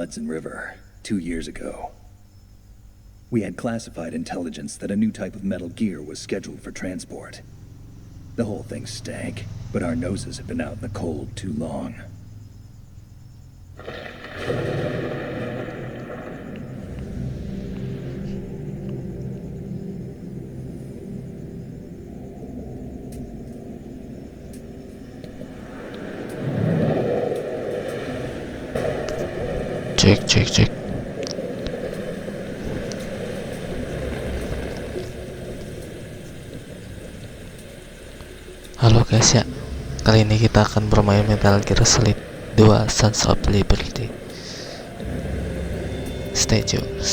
Hudson River 2 years ago. We had classified intelligence that a new type of metal gear was scheduled for transport. The whole thing stank, but our noses had been out in the cold too long. Cek. Halo guys ya, kali ini kita akan bermain Metal Gear Solid 2 Sons of Liberty. Stay tuned.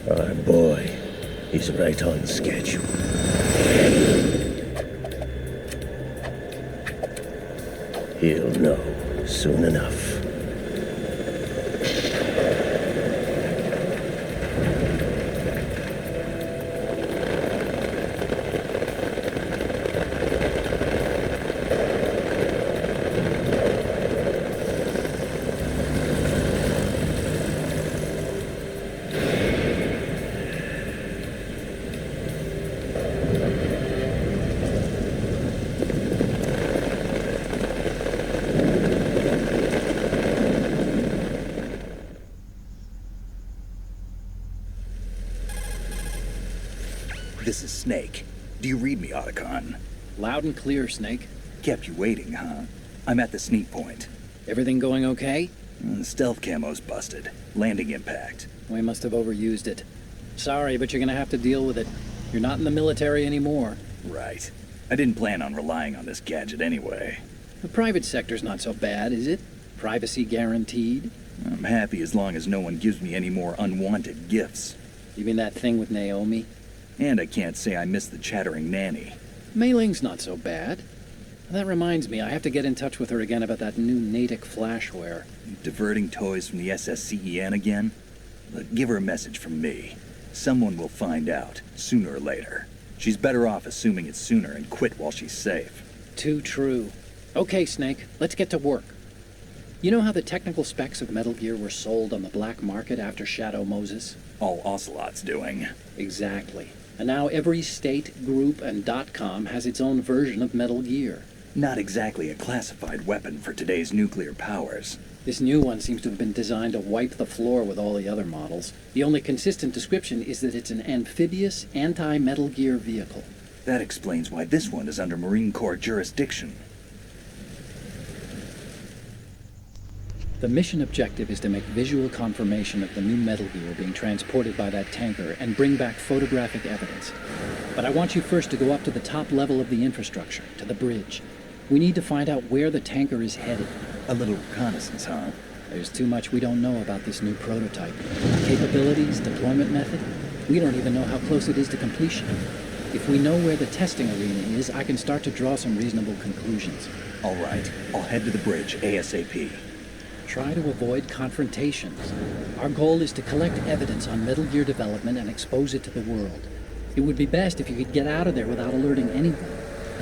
Our boy is right on schedule. He'll know soon enough. This is Snake. Do you read me, Otacon? Loud and clear, Snake. Kept you waiting, huh? I'm at the sneak point. Everything going okay? Stealth camo's busted. Landing impact. We must have overused it. Sorry, but you're gonna have to deal with it. You're not in the military anymore. Right. I didn't plan on relying on this gadget anyway. The private sector's not so bad, is it? Privacy guaranteed? I'm happy as long as no one gives me any more unwanted gifts. You mean that thing with Naomi? And I can't say I miss the chattering nanny. Mei Ling's not so bad. That reminds me, I have to get in touch with her again about that new Natick flashware. Diverting toys from the SSCEN again? Look, give her a message from me. Someone will find out, sooner or later. She's better off assuming it's sooner and quit while she's safe. Too true. Okay, Snake, let's get to work. You know how the technical specs of Metal Gear were sold on the black market after Shadow Moses? All Ocelot's doing. Exactly. And now every state, group, and .com has its own version of Metal Gear. Not exactly a classified weapon for today's nuclear powers. This new one seems to have been designed to wipe the floor with all the other models. The only consistent description is that it's an amphibious, anti-Metal Gear vehicle. That explains why this one is under Marine Corps jurisdiction. The mission objective is to make visual confirmation of the new Metal Gear being transported by that tanker and bring back photographic evidence. But I want you first to go up to the top level of the infrastructure, to the bridge. We need to find out where the tanker is headed. A little reconnaissance, huh? There's too much we don't know about this new prototype. Capabilities, deployment method. We don't even know how close it is to completion. If we know where the testing arena is, I can start to draw some reasonable conclusions. All right, I'll head to the bridge ASAP. Try to avoid confrontations. Our goal is to collect evidence on Metal Gear development and expose it to the world. It would be best if you could get out of there without alerting anyone.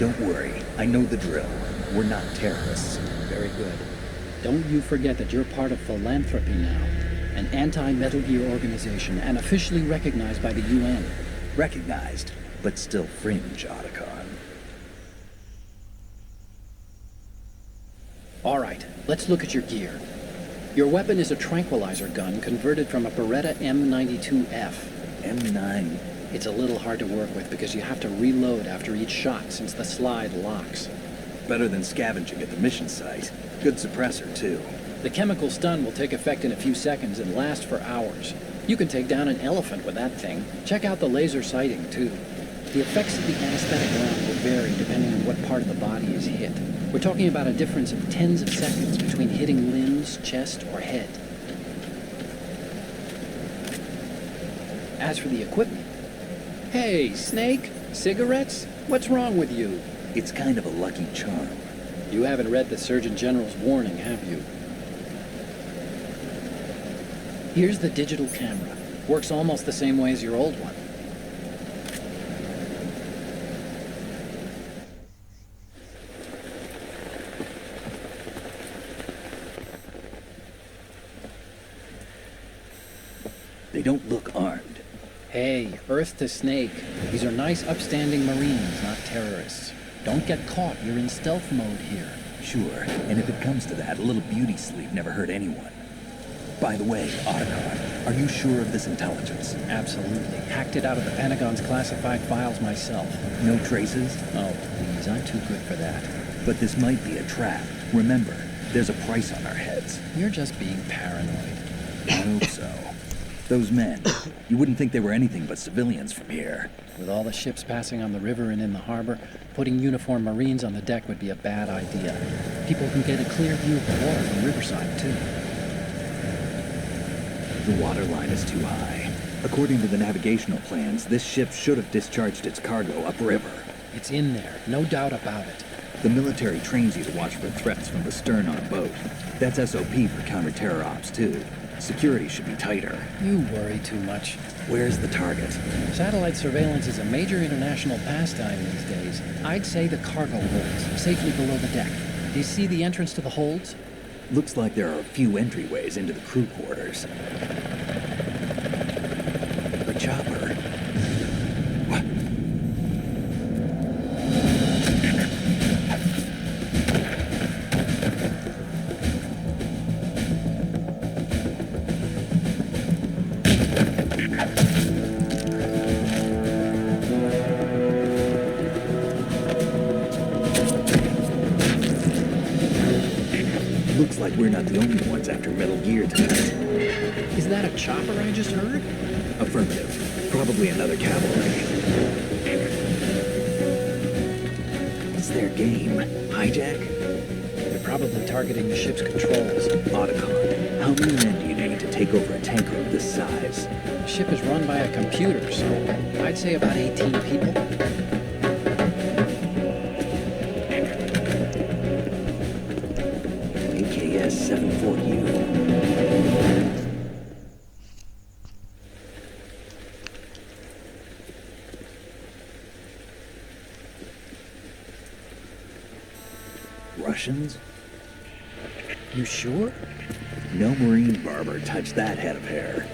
Don't worry, I know the drill. We're not terrorists. Very good. Don't you forget that you're part of Philanthropy now, an anti-Metal Gear organization and officially recognized by the UN. Recognized, but still fringe, Otacon. All right, let's look at your gear. Your weapon is a tranquilizer gun converted from a Beretta M92F. M9. It's a little hard to work with because you have to reload after each shot since the slide locks. Better than scavenging at the mission site. Good suppressor, too. The chemical stun will take effect in a few seconds and last for hours. You can take down an elephant with that thing. Check out the laser sighting, too. The effects of the anesthetic round will vary depending on what part of the body is hit. We're talking about a difference of tens of seconds between hitting limbs, chest, or head. As for the equipment... Hey, Snake! Cigarettes? What's wrong with you? It's kind of a lucky charm. You haven't read the Surgeon General's warning, have you? Here's the digital camera. Works almost the same way as your old one. They don't look armed. Hey, Earth to Snake. These are nice, upstanding Marines, not terrorists. Don't get caught. You're in stealth mode here. Sure, and if it comes to that, a little beauty sleep never hurt anyone. By the way, Otacon, are you sure of this intelligence? Absolutely. Hacked it out of the Pentagon's classified files myself. No traces? Oh, please, I'm too good for that. But this might be a trap. Remember, there's a price on our heads. You're just being paranoid. I hope so. Those men, you wouldn't think they were anything but civilians from here. With all the ships passing on the river and in the harbor, putting uniformed Marines on the deck would be a bad idea. People can get a clear view of the water from Riverside, too. The water line is too high. According to the navigational plans, this ship should have discharged its cargo upriver. It's in there, no doubt about it. The military trains you to watch for threats from the stern on a boat. That's SOP for counter-terror ops, too. Security should be tighter. You worry too much. Where's the target? Satellite surveillance is a major international pastime these days. I'd say the cargo holds, safely below the deck. Do you see the entrance to the holds? Looks like there are a few entryways into the crew quarters. The chopper. What? Looks like we're not the only ones after Metal Gear tonight. Is that a chopper I just heard? Affirmative. Probably another cavalry. It's their game. Hijack? They're probably targeting the ship's controls. Otacon, how many men do you need to take over a tanker of this size? The ship is run by a computer, so I'd say about 18 people. AKS 74U. Russians? You sure? No marine barber touched that head of hair.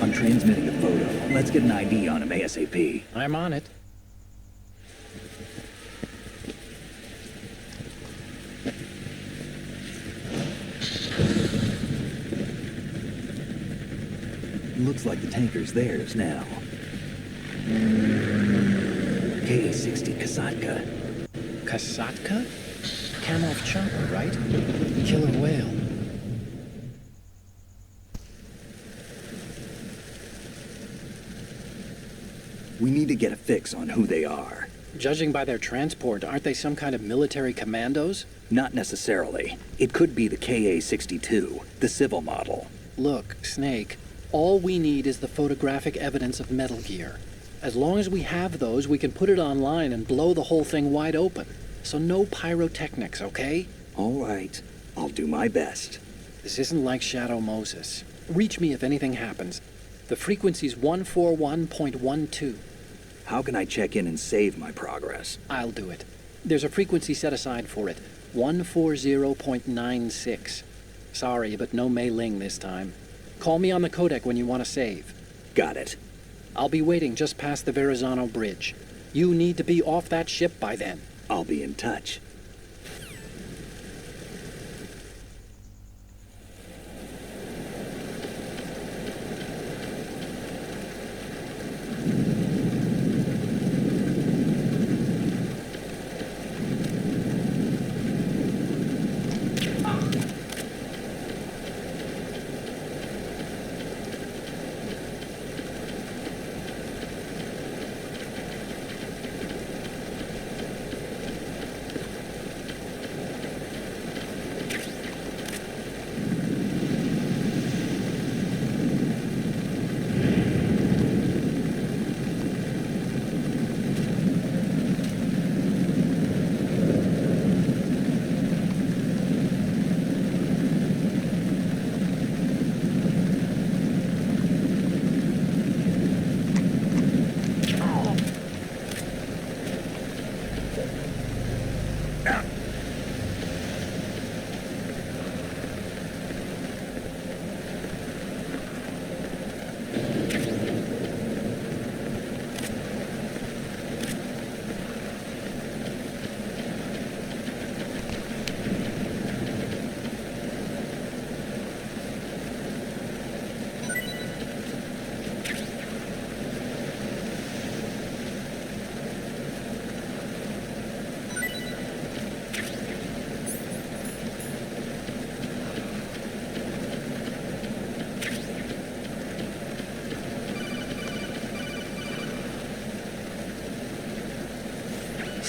I'm transmitting a photo. Let's get an ID on him ASAP. I'm on it. Looks like the tanker's theirs now. KA-60 Kasatka. Kasatka? Kamov chopper, right? Killer whale. We need to get a fix on who they are. Judging by their transport, aren't they some kind of military commandos? Not necessarily. It could be the KA-62, the civil model. Look, Snake, all we need is the photographic evidence of Metal Gear. As long as we have those, we can put it online and blow the whole thing wide open. So no pyrotechnics, okay? All right. I'll do my best. This isn't like Shadow Moses. Reach me if anything happens. The frequency's 141.12. How can I check in and save my progress? I'll do it. There's a frequency set aside for it. 140.96. Sorry, but no Mei Ling this time. Call me on the codec when you want to save. Got it. I'll be waiting just past the Verrazano Bridge. You need to be off that ship by then. I'll be in touch.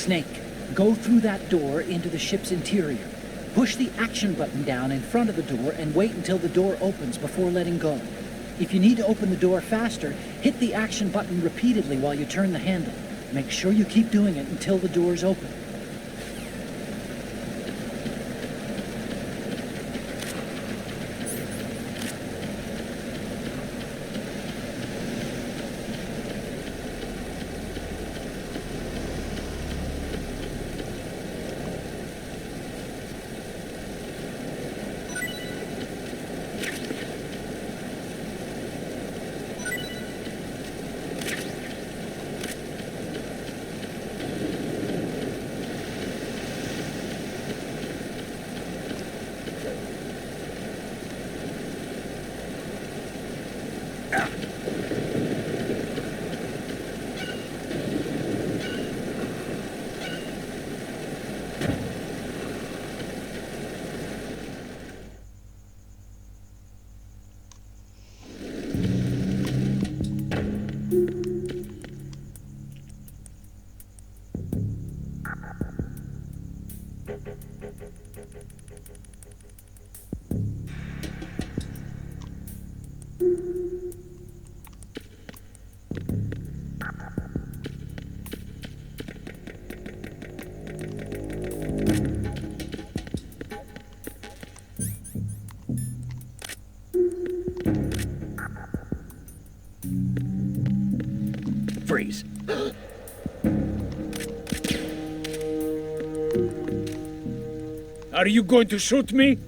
Snake, go through that door into the ship's interior. Push the action button down in front of the door and wait until the door opens before letting go. If you need to open the door faster, hit the action button repeatedly while you turn the handle. Make sure you keep doing it until the door's open. Freeze. Are you going to shoot me?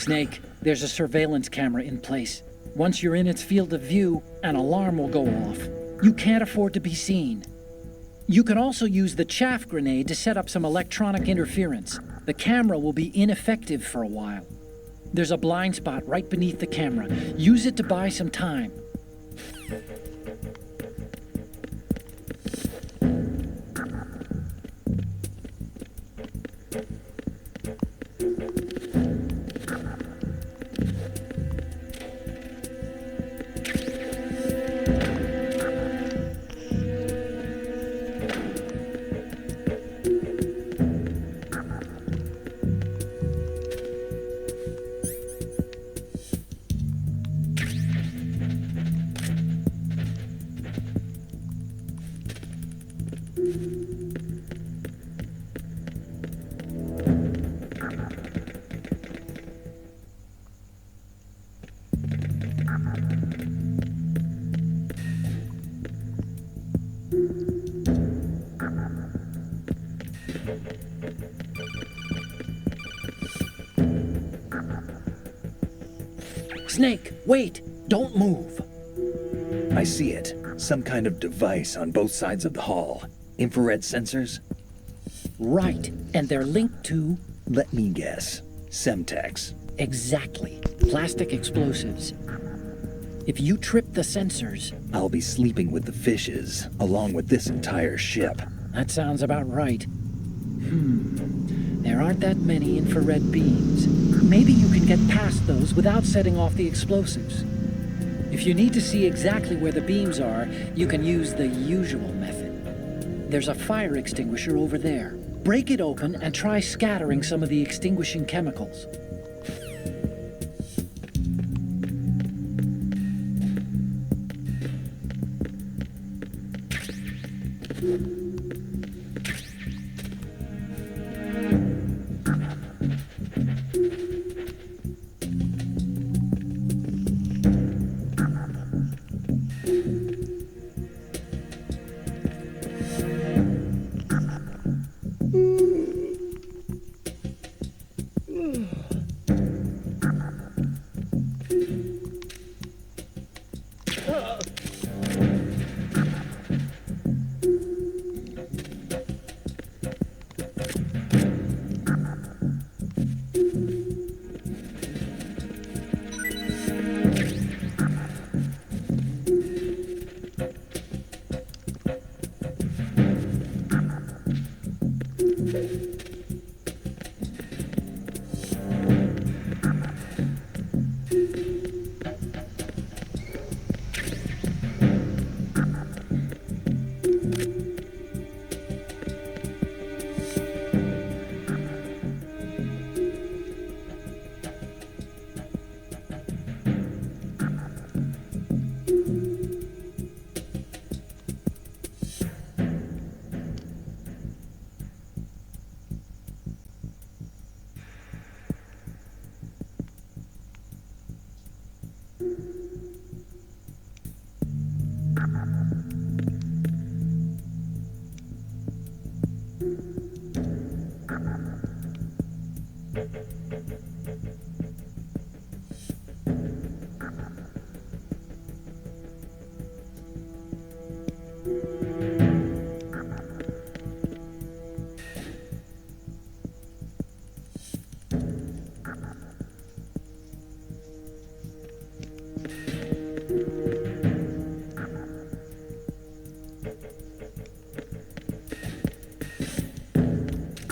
Snake, there's a surveillance camera in place. Once you're in its field of view, an alarm will go off. You can't afford to be seen. You can also use the chaff grenade to set up some electronic interference. The camera will be ineffective for a while. There's a blind spot right beneath the camera. Use it to buy some time. Snake, wait! Don't move! I see it. Some kind of device on both sides of the hall. Infrared sensors? Right, and they're linked to... Let me guess. Semtex. Exactly. Plastic explosives. If you trip the sensors... I'll be sleeping with the fishes, along with this entire ship. That sounds about right. There aren't that many infrared beams. Maybe you can get past those without setting off the explosives. If you need to see exactly where the beams are, you can use the usual method. There's a fire extinguisher over there. Break it open and try scattering some of the extinguishing chemicals.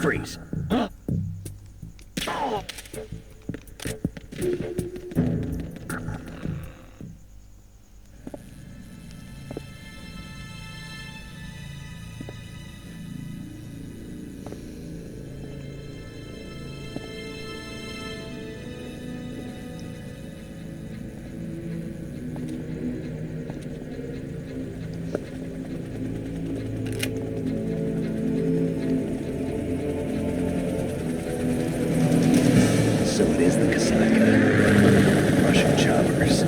Freeze. So it is the Kasaka. Russian choppers.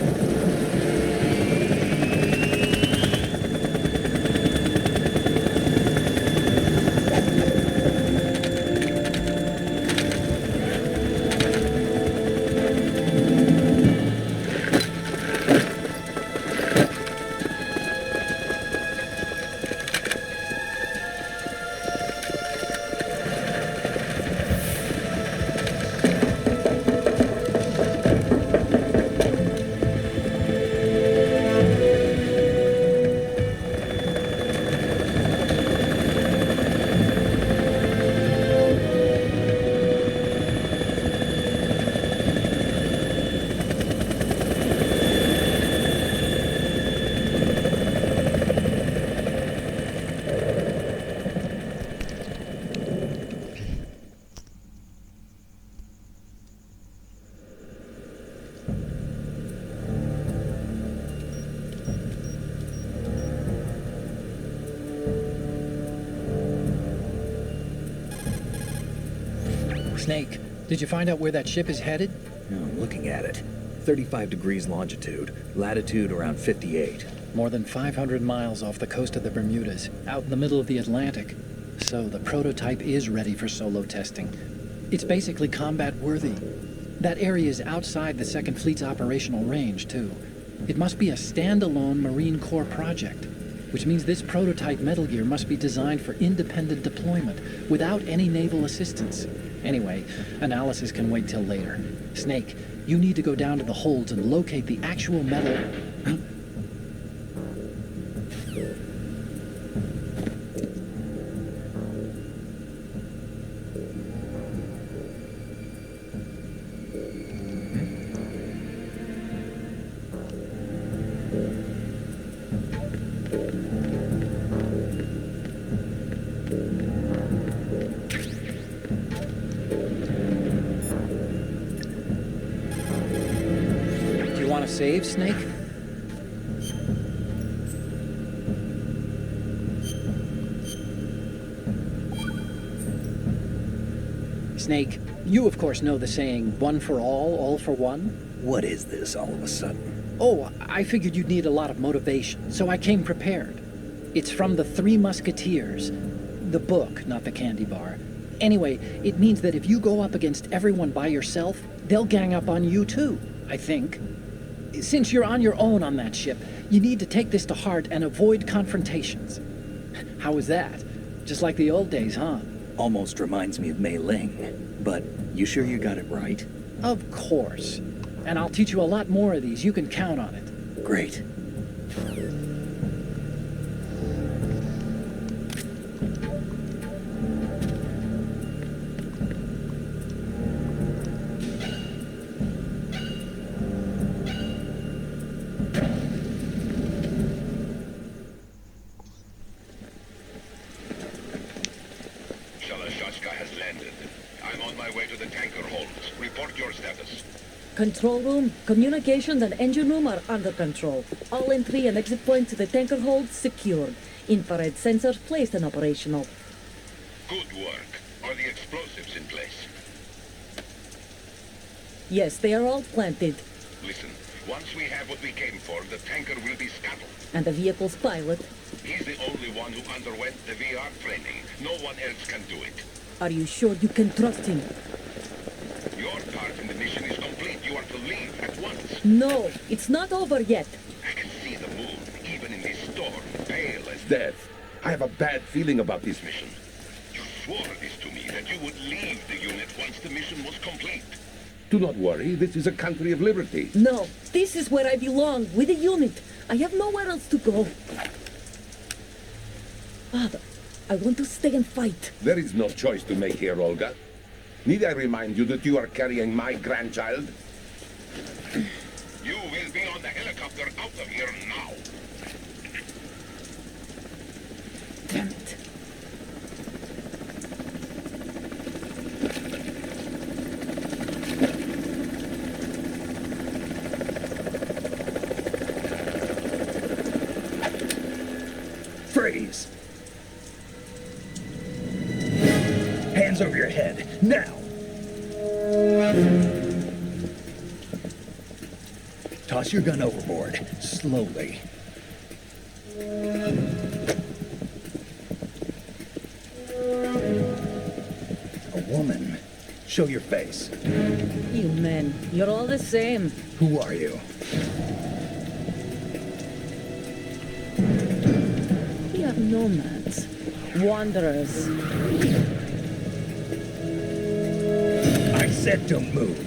Snake, did you find out where that ship is headed? Oh, I'm looking at it. 35 degrees longitude, latitude around 58. More than 500 miles off the coast of the Bermudas, out in the middle of the Atlantic. So the prototype is ready for solo testing. It's basically combat worthy. That area is outside the Second Fleet's operational range, too. It must be a standalone Marine Corps project, which means this prototype Metal Gear must be designed for independent deployment without any naval assistance. Anyway, analysis can wait till later. Snake, you need to go down to the holds and locate the actual metal... Want to save, Snake? Snake, you of course know the saying, one for all for one? What is this all of a sudden? Oh, I figured you'd need a lot of motivation, so I came prepared. It's from the Three Musketeers. The book, not the candy bar. Anyway, it means that if you go up against everyone by yourself, they'll gang up on you too, I think. Since you're on your own on that ship, you need to take this to heart and avoid confrontations. How was that? Just like the old days, huh? Almost reminds me of Mei Ling. But you sure you got it right? Of course. And I'll teach you a lot more of these. You can count on it. Great. has landed. I'm on my way to the tanker holds. Report your status. Control room, communications and engine room are under control. All entry and exit points to the tanker hold secured. Infrared sensors placed and operational. Good work. Are the explosives in place? Yes, they are all planted. Listen, once we have what we came for, the tanker will be scuttled. And the vehicle's pilot? He's the only one who underwent the VR training. No one else can do it. Are you sure you can trust him? Your part in the mission is complete. You are to leave at once. No, it's not over yet. I can see the moon, even in this storm, pale as Death. I have a bad feeling about this mission. You swore this to me, that you would leave the unit once the mission was complete. Do not worry, this is a country of liberty. No, this is where I belong, with the unit. I have nowhere else to go. Father, I want to stay and fight. There is no choice to make here, Olga. Need I remind you that you are carrying my grandchild? You will be on the helicopter out of here now. Damn it. Freeze! Hands over your head, now! Toss your gun overboard, slowly. A woman. Show your face. You men, you're all the same. Who are you? We are nomads, wanderers. I said don't move.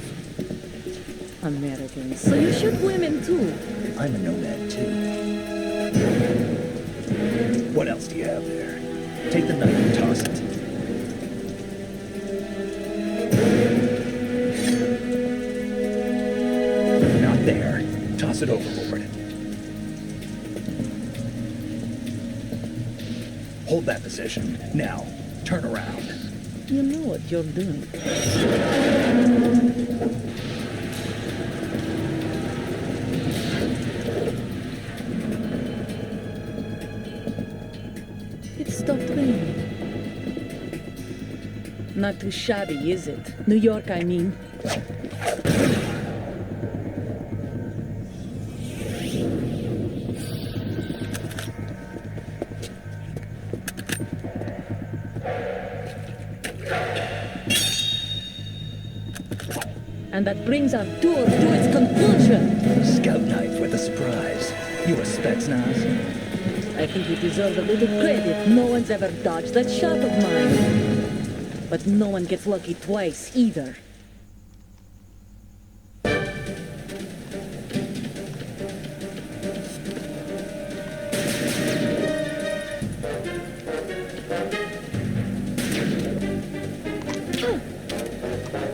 Americans, so you shoot women too. I'm a nomad too. What else do you have there? Take the knife and toss it. Not there. Toss it overboard. Hold that position. Now, turn around. You know what you're doing. It stopped raining. Not too shabby, is it? New York, I mean. And that brings our tour to its conclusion. Scout knife with a surprise. You a Spetsnaz? I think you deserve a little credit. No one's ever dodged that shot of mine. But no one gets lucky twice, either.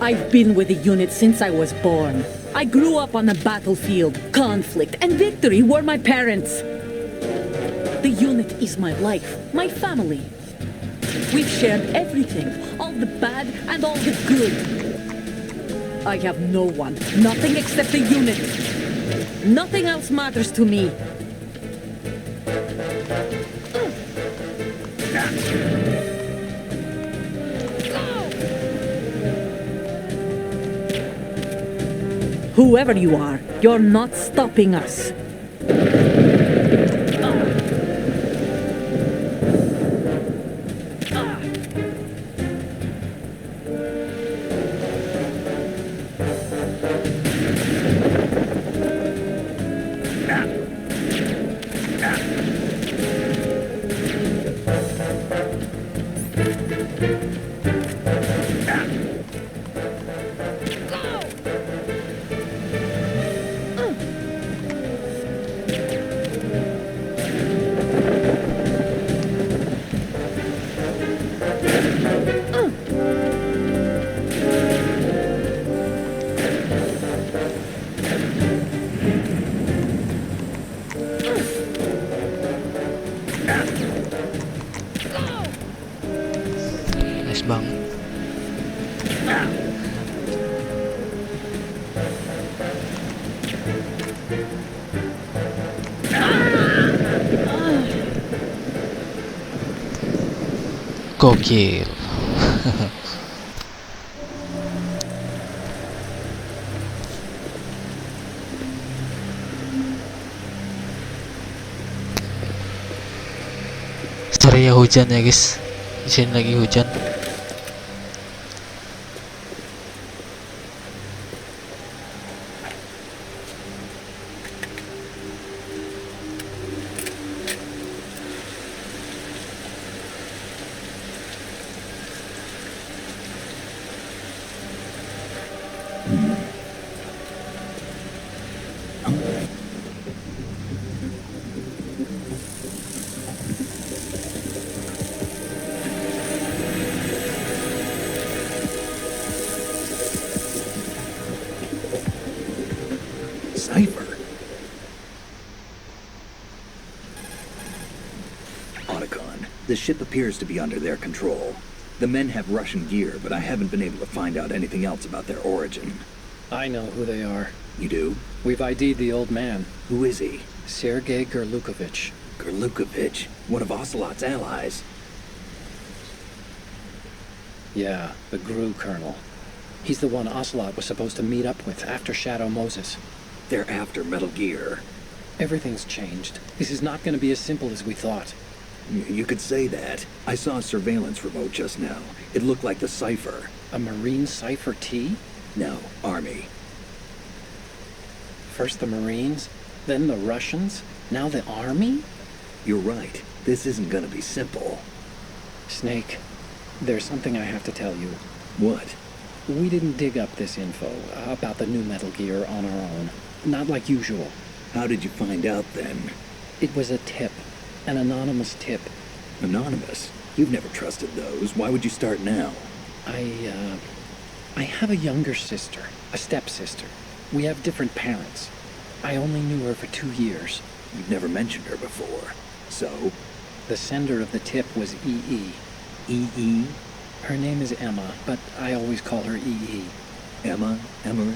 I've been with the unit since I was born. I grew up on the battlefield. Conflict and victory were my parents. The unit is my life, my family. We've shared everything, all the bad and all the good. I have no one, nothing except the unit. Nothing else matters to me. Whoever you are, you're not stopping us. Nice banget. Gokil. Sorry ya hujan ya guys. Di sini lagi hujan. cipher. Otacon, the ship appears to be under their control. The men have Russian gear, but I haven't been able to find out anything else about their origin. I know who they are. You do? We've ID'd the old man, Who is he? Sergei Gerlukovich. Gerlukovich, one of Ocelot's allies. Yeah, the GRU colonel. He's the one Ocelot was supposed to meet up with after Shadow Moses. They're after Metal Gear. Everything's changed. This is not going to be as simple as we thought. You could say that. I saw a surveillance remote just now. It looked like the cipher. A Marine Cipher T? No, Army. First the Marines, then the Russians, now the Army? You're right. This isn't gonna be simple. Snake, there's something I have to tell you. What? We didn't dig up this info about the new Metal Gear on our own. Not like usual. How did you find out then? It was a tip. An anonymous tip. Anonymous? You've never trusted those. Why would you start now? I have a younger sister, a stepsister. We have different parents. I only knew her for 2 years. You've never mentioned her before. So? The sender of the tip was EE. E.E.? Her name is Emma, but I always call her EE. Emma? Emmerich?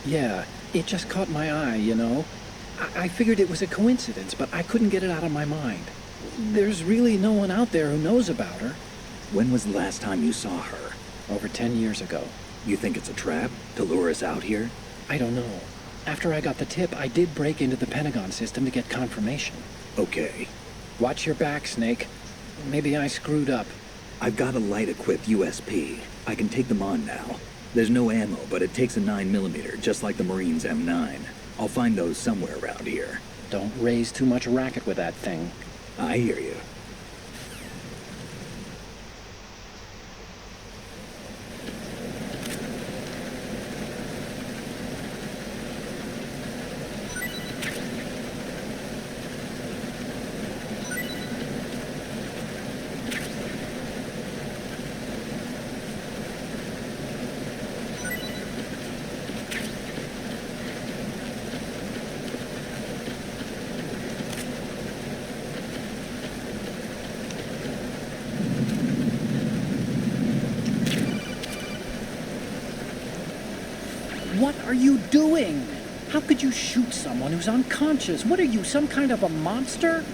Yeah, it just caught my eye, you know? I figured it was a coincidence, but I couldn't get it out of my mind. There's really no one out there who knows about her. When was the last time you saw her? Over 10 years ago. You think it's a trap? To lure us out here? I don't know. After I got the tip, I did break into the Pentagon system to get confirmation. Okay. Watch your back, Snake. Maybe I screwed up. I've got a light-equipped USP. I can take them on now. There's no ammo, but it takes a 9mm, just like the Marines' M9. I'll find those somewhere around here. Don't raise too much racket with that thing. I hear you. What are you doing? How could you shoot someone who's unconscious? What are you, some kind of a monster?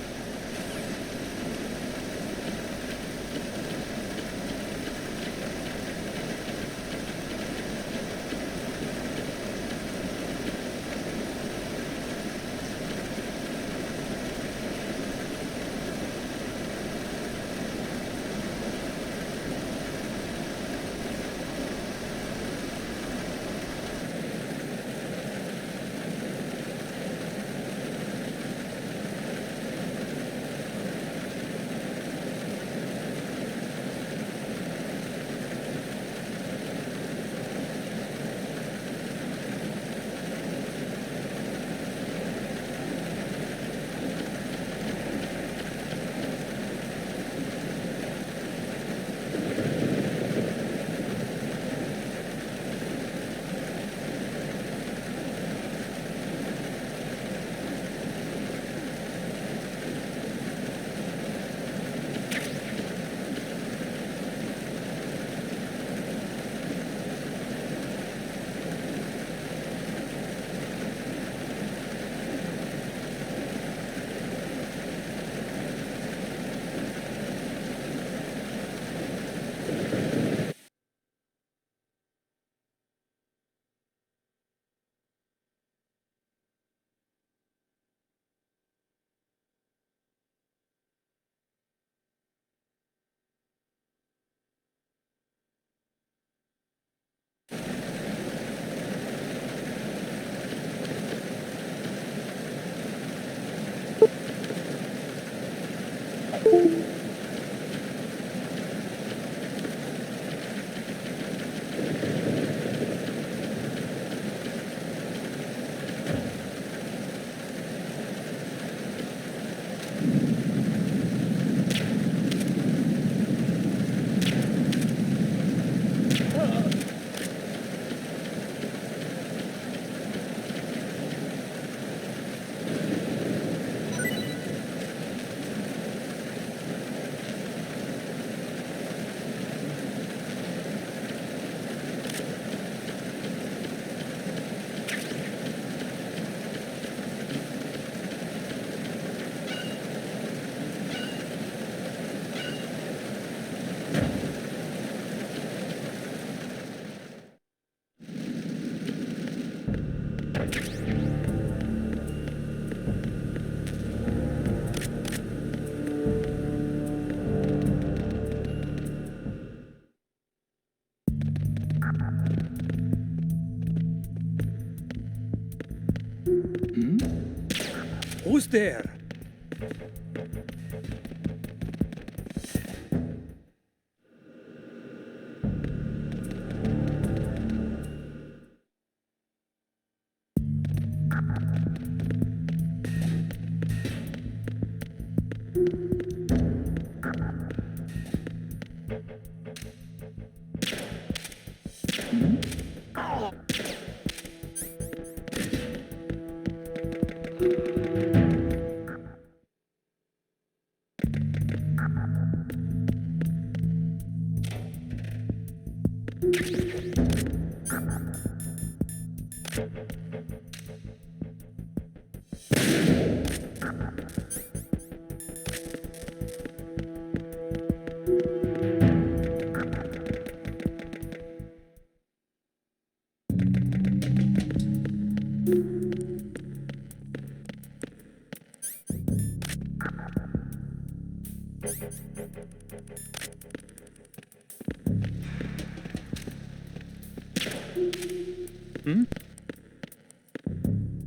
Who's there?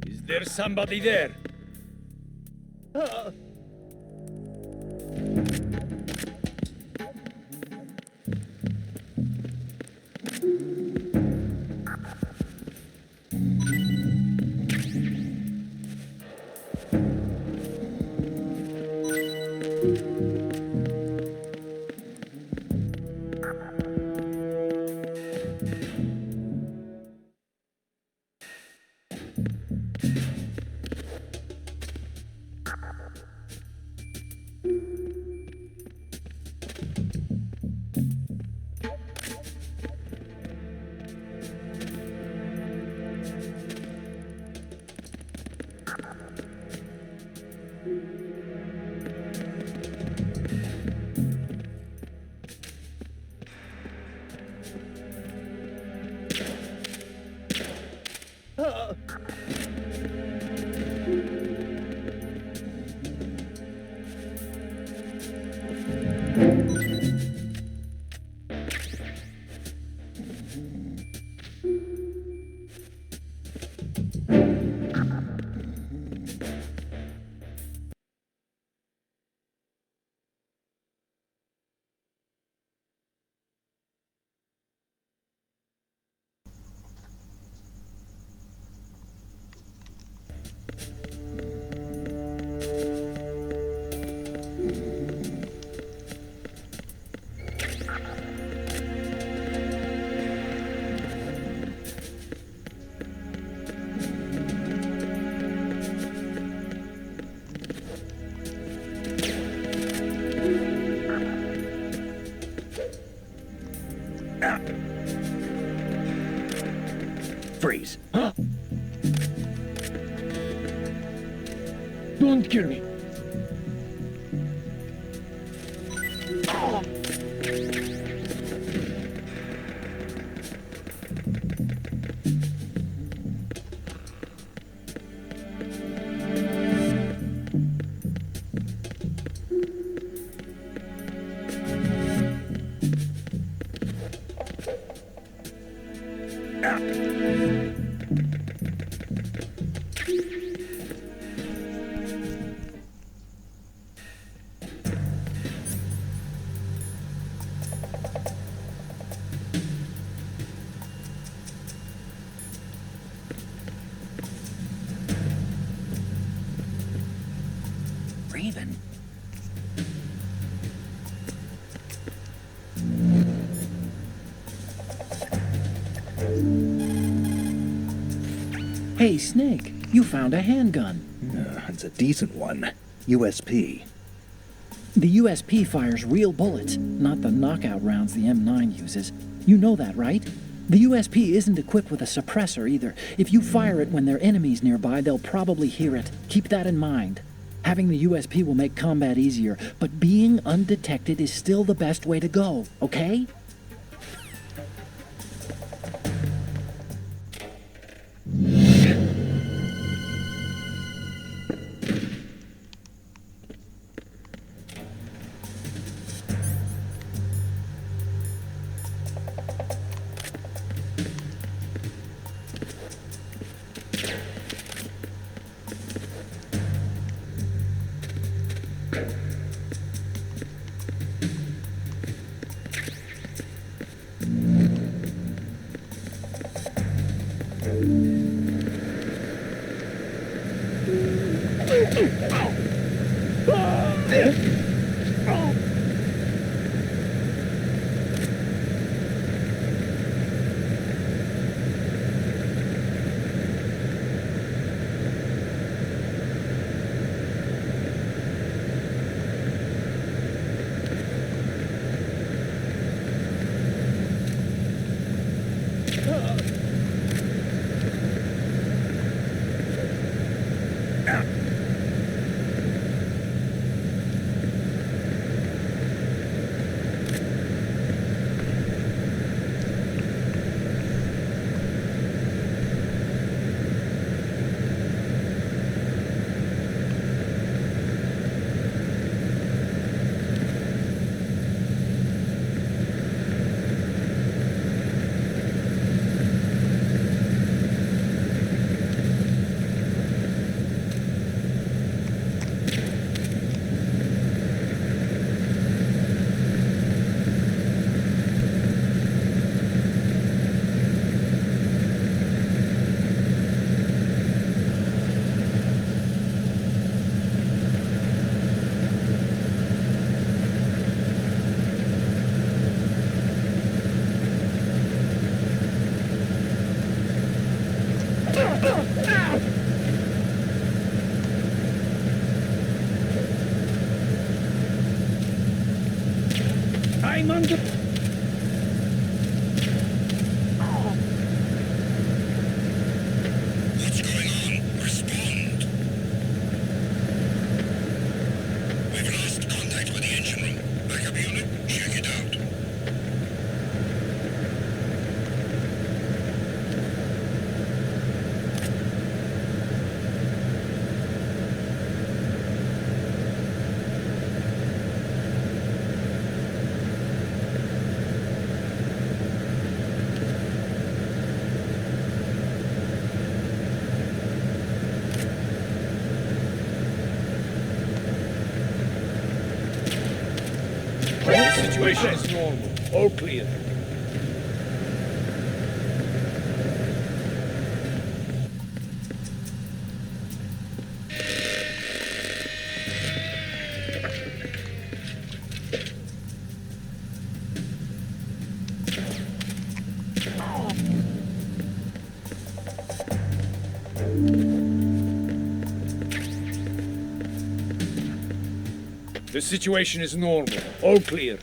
Is there somebody there? Freeze. Huh? Don't kill me. Raven. Hey, Snake, you found a handgun. It's a decent one. USP. The USP fires real bullets, not the knockout rounds the M9 uses. You know that, right? The USP isn't equipped with a suppressor either. If you fire it when there are enemies nearby, they'll probably hear it. Keep that in mind. Having the USP will make combat easier, but being undetected is still the best way to go, okay? I'm under... What's going on? Respond. We've lost contact with the engine room. Backup unit, check it out. Situation is normal. All clear. The situation is normal. All clear.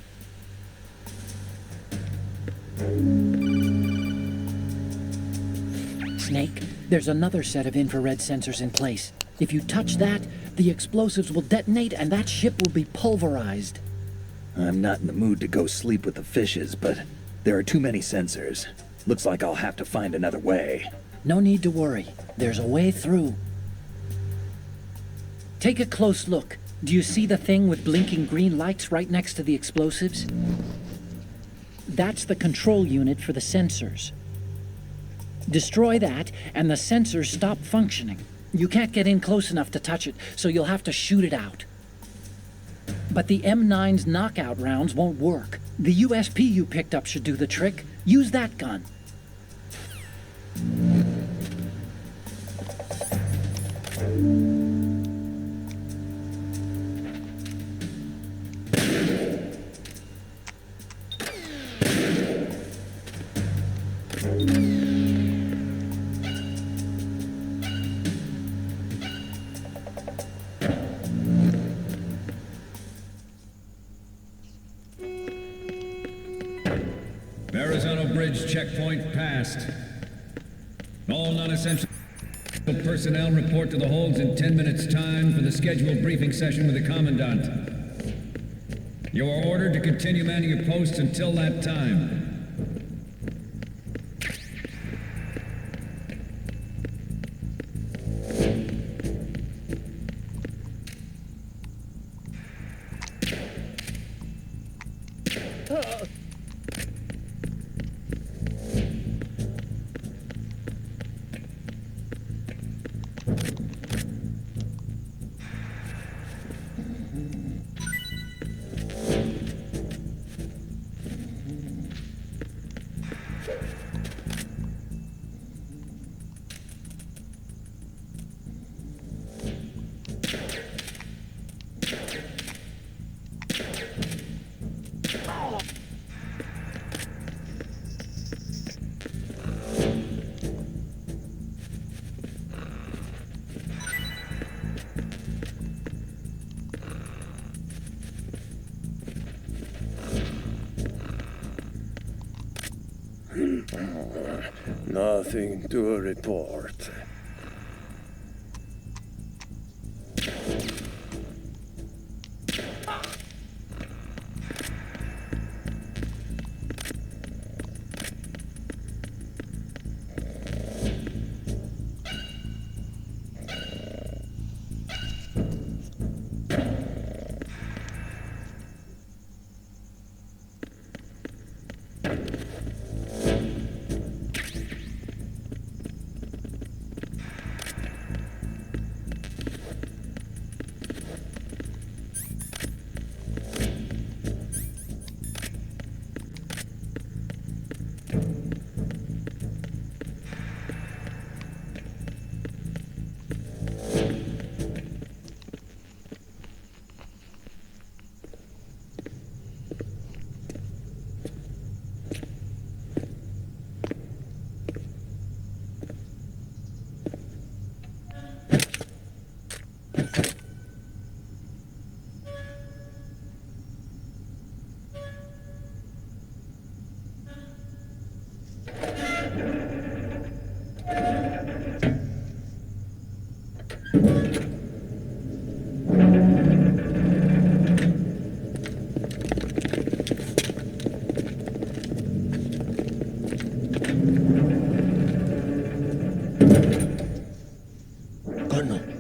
Snake, there's another set of infrared sensors in place. If you touch that, the explosives will detonate and that ship will be pulverized. I'm not in the mood to go sleep with the fishes, but there are too many sensors. Looks like I'll have to find another way. No need to worry. There's a way through. Take a close look. Do you see the thing with blinking green lights right next to the explosives? That's the control unit for the sensors. Destroy that, and the sensors stop functioning. You can't get in close enough to touch it, so you'll have to shoot it out. But the M9's knockout rounds won't work. The USP you picked up should do the trick. Use that gun. Arizona Bridge checkpoint passed. All non-essential personnel report to the holds in 10 minutes' time for the scheduled briefing session with the Commandant. You are ordered to continue manning your posts until that time. Nothing to report.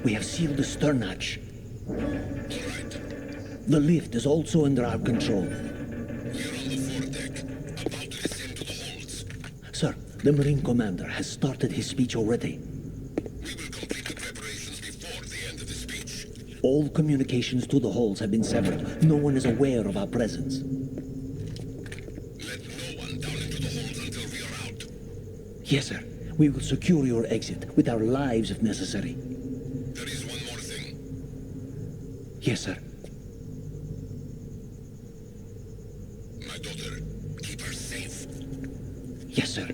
We have sealed the stern hatch. The lift is also under our control. Sir, the Marine Commander has started his speech already. All communications to the halls have been severed. No one is aware of our presence. Yes, sir. We will secure your exit with our lives if necessary. Yes, sir. My daughter, keep her safe. Yes, sir.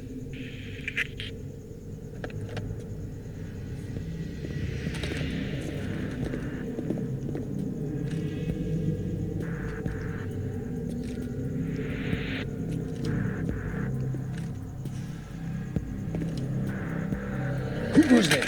Who goes there?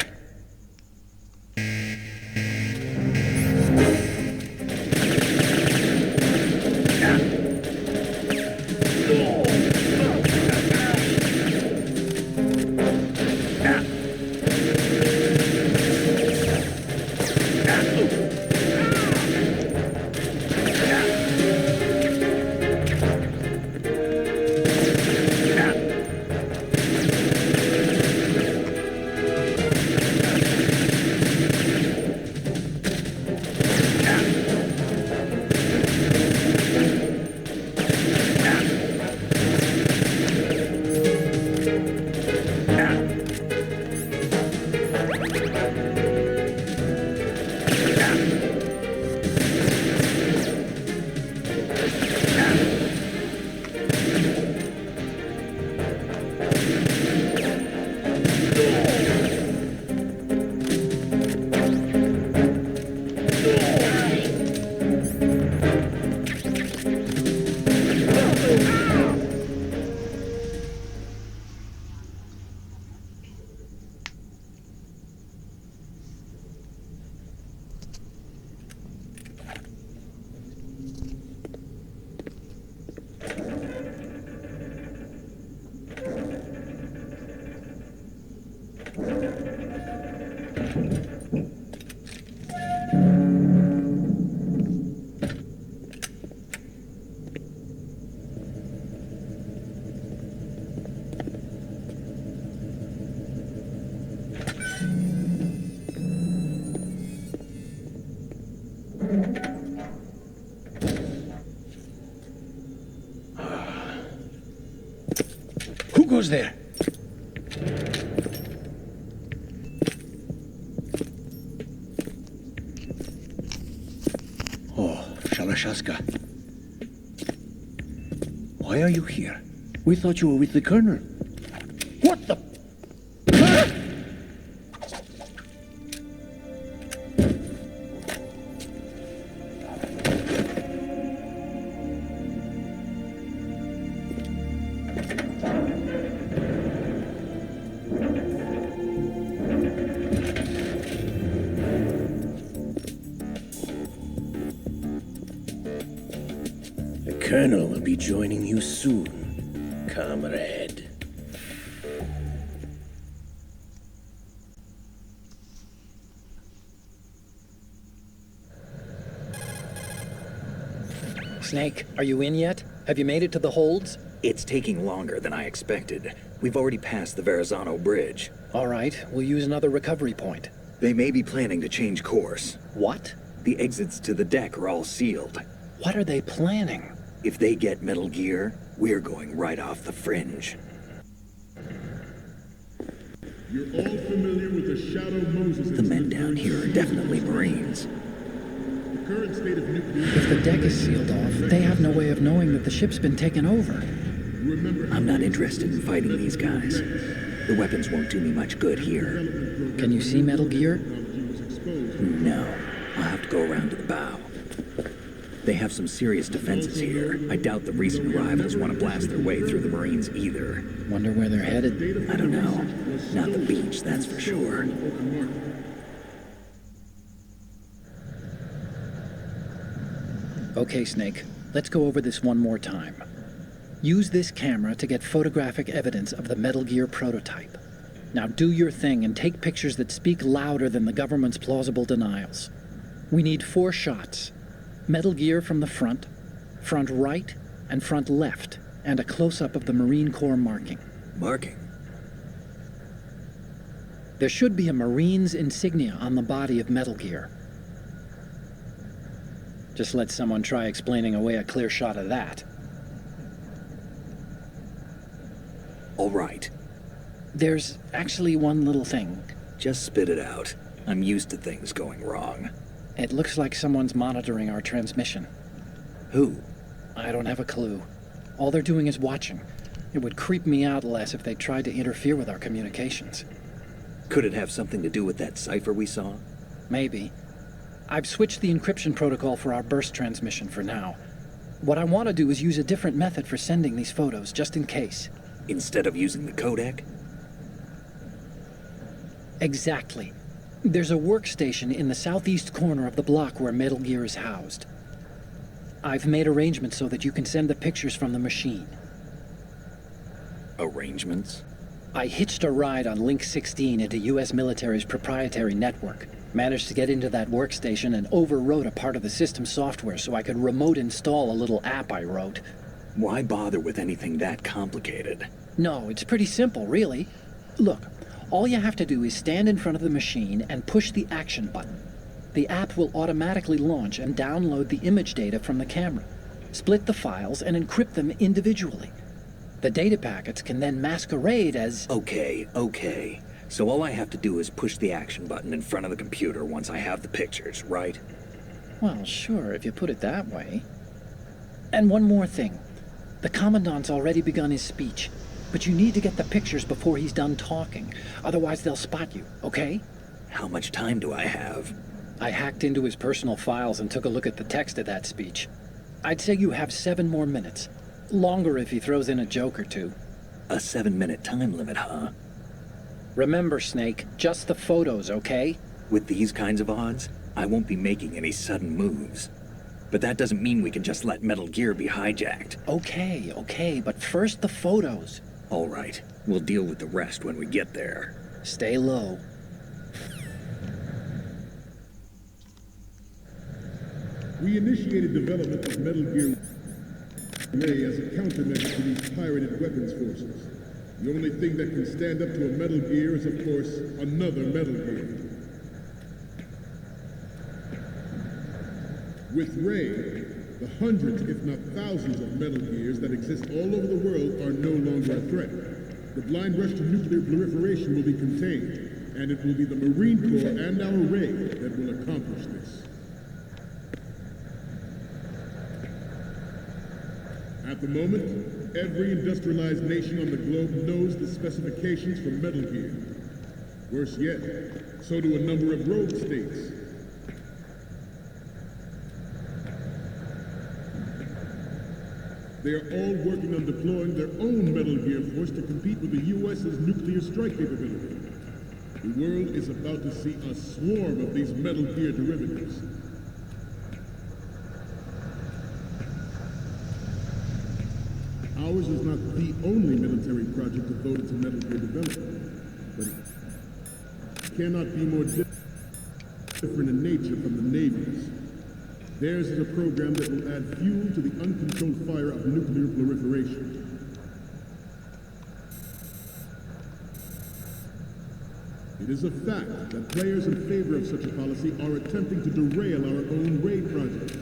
Who goes there? Oh, Shalashaska. Why are you here? We thought you were with the Colonel. What the? Colonel will be joining you soon, comrade. Snake, are you in yet? Have you made it to the holds? It's taking longer than I expected. We've already passed the Verrazano Bridge. All right, we'll use another recovery point. They may be planning to change course. What? The exits to the deck are all sealed. What are they planning? If they get Metal Gear, we're going right off the fringe. You're all familiar with the Shadow Moses The men incident down during here are siege. definitely Marines. The current state of nuclear... If the deck is sealed off, they have no way of knowing that the ship's been taken over. Remember, I'm not interested in fighting these guys. The weapons won't do me much good here. Can you see Metal Gear? No, I'll have to go around to the bow. They have some serious defenses here. I doubt the recent arrivals want to blast their way through the Marines either. Wonder where they're headed? I don't know. Not the beach, that's for sure. Okay, Snake, let's go over this one more time. Use this camera to get photographic evidence of the Metal Gear prototype. Now do your thing and take pictures that speak louder than the government's plausible denials. We need 4 shots. Metal Gear from the front right, and front left, and a close-up of the Marine Corps marking. Marking? There should be a Marine's insignia on the body of Metal Gear. Just let someone try explaining away a clear shot of that. All right. There's actually one little thing. Just spit it out. I'm used to things going wrong. It looks like someone's monitoring our transmission. Who? I don't have a clue. All they're doing is watching. It would creep me out less if they tried to interfere with our communications. Could it have something to do with that cipher we saw? Maybe. I've switched the encryption protocol for our burst transmission for now. What I want to do is use a different method for sending these photos, just in case. Instead of using the codec? Exactly. There's a workstation in the southeast corner of the block where Metal Gear is housed. I've made arrangements so that you can send the pictures from the machine. Arrangements? I hitched a ride on Link 16 into U.S. military's proprietary network. Managed to get into that workstation and overwrote a part of the system software so I could remote install a little app I wrote. Why bother with anything that complicated? No, it's pretty simple, really. Look, all you have to do is stand in front of the machine and push the action button. The app will automatically launch and download the image data from the camera, split the files, and encrypt them individually. The data packets can then masquerade as... Okay. So all I have to do is push the action button in front of the computer once I have the pictures, right? Well, sure, if you put it that way. And one more thing. The Commandant's already begun his speech, but you need to get the pictures before he's done talking. Otherwise, they'll spot you, okay? How much time do I have? I hacked into his personal files and took a look at the text of that speech. I'd say you have 7 more minutes. Longer if he throws in a joke or two. A 7-minute time limit, huh? Remember, Snake, just the photos, okay? With these kinds of odds, I won't be making any sudden moves. But that doesn't mean we can just let Metal Gear be hijacked. Okay, but first the photos. All right, we'll deal with the rest when we get there. Stay low. We initiated development of Metal Gear Ray as a countermeasure to these pirated weapons forces. The only thing that can stand up to a Metal Gear is, of course, another Metal Gear. With Ray, the hundreds, if not thousands, of Metal Gears that exist all over the world are no longer a threat. The blind rush to nuclear proliferation will be contained, and it will be the Marine Corps and our Ray that will accomplish this. At the moment, every industrialized nation on the globe knows the specifications for Metal Gear. Worse yet, so do a number of rogue states. They are all working on deploying their own Metal Gear force to compete with the U.S.'s nuclear strike capability. The world is about to see a swarm of these Metal Gear derivatives. Ours is not the only military project devoted to Metal Gear development, but it cannot be more different in nature from the Navy's. Theirs is a program that will add fuel to the uncontrolled fire of nuclear proliferation. It is a fact that players in favor of such a policy are attempting to derail our own raid project.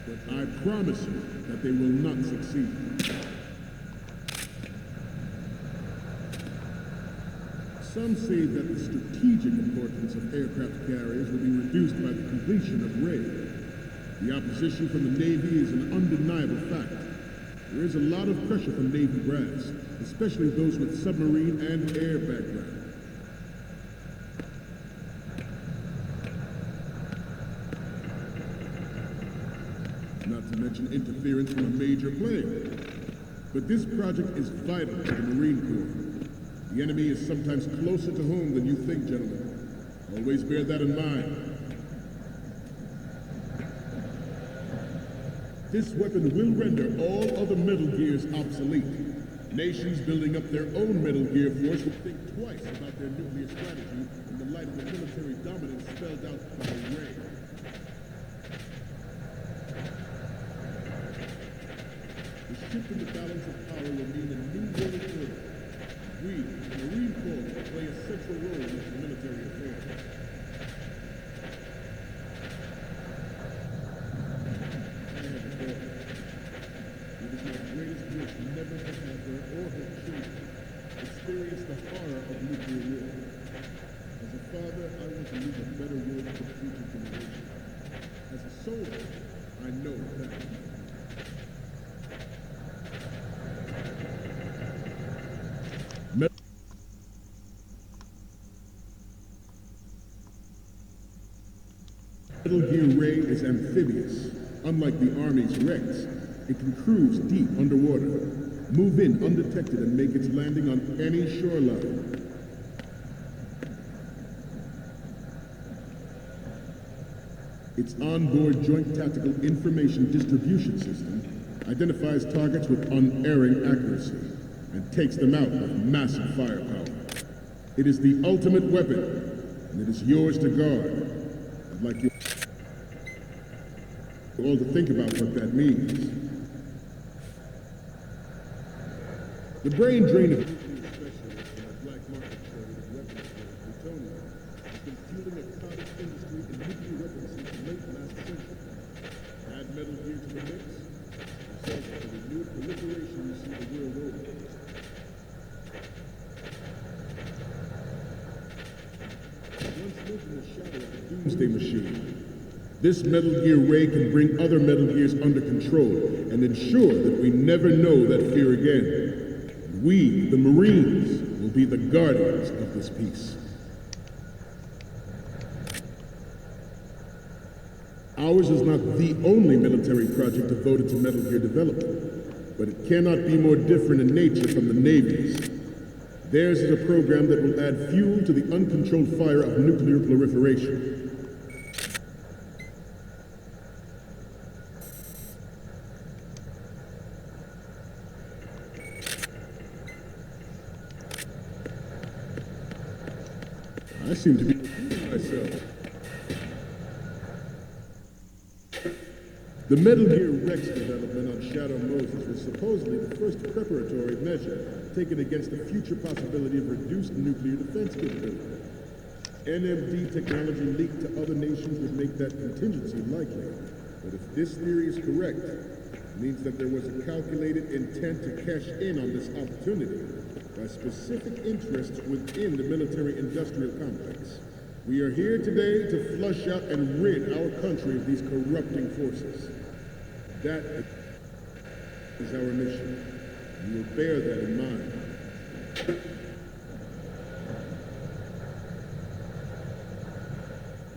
But I promise you that they will not succeed. Some say that the strategic importance of aircraft carriers will be reduced by the completion of raid. The opposition from the Navy is an undeniable fact. There is a lot of pressure from Navy brass, especially those with submarine and air background. Not to mention interference from a major player. But this project is vital to the Marine Corps. The enemy is sometimes closer to home than you think, gentlemen. Always bear that in mind. This weapon will render all other Metal Gears obsolete. Nations building up their own Metal Gear force will think twice about their nuclear strategy in the light of the military dominance spelled out by Ray. The shift in the balance of power will mean a new world order. We, the Marine Corps, will play a central role in its military affairs. I have a daughter. It is my greatest wish never to have her or her children experience the horror of nuclear war. As a father, I want to leave a better world for future generations. As a soldier, I know that. Metal Gear Ray is amphibious. Unlike the Army's Rex, it can cruise deep underwater, move in undetected, and make its landing on any shoreline. Its onboard Joint Tactical Information Distribution System identifies targets with unerring accuracy and takes them out with massive firepower. It is the ultimate weapon, and it is yours to guard. I'd like you all to think about what that means. The brain drain of nuclear specialists in the black market trade of weapons like plutonium has been fueling a cottage industry in nuclear weapons since late last century. Add Metal Gear to the mix, result in the renewed proliferation you see the world over. Once lived in the shadow of the doomsday machine, this Metal Gear Ray can bring other Metal Gears under control and ensure that we never know that fear again. And we, the Marines, will be the guardians of this peace. Ours is not the only military project devoted to Metal Gear development, but it cannot be more different in nature from the Navy's. Theirs is a program that will add fuel to the uncontrolled fire of nuclear proliferation. I seem to be repeating myself. The Metal Gear Rex development on Shadow Moses was supposedly the first preparatory measure taken against the future possibility of reduced nuclear defense capability. NMD technology leaked to other nations would make that contingency likely. But if this theory is correct, it means that there was a calculated intent to cash in on this opportunity by specific interests within the military-industrial complex. We are here today to flush out and rid our country of these corrupting forces. That is our mission. You will bear that in mind.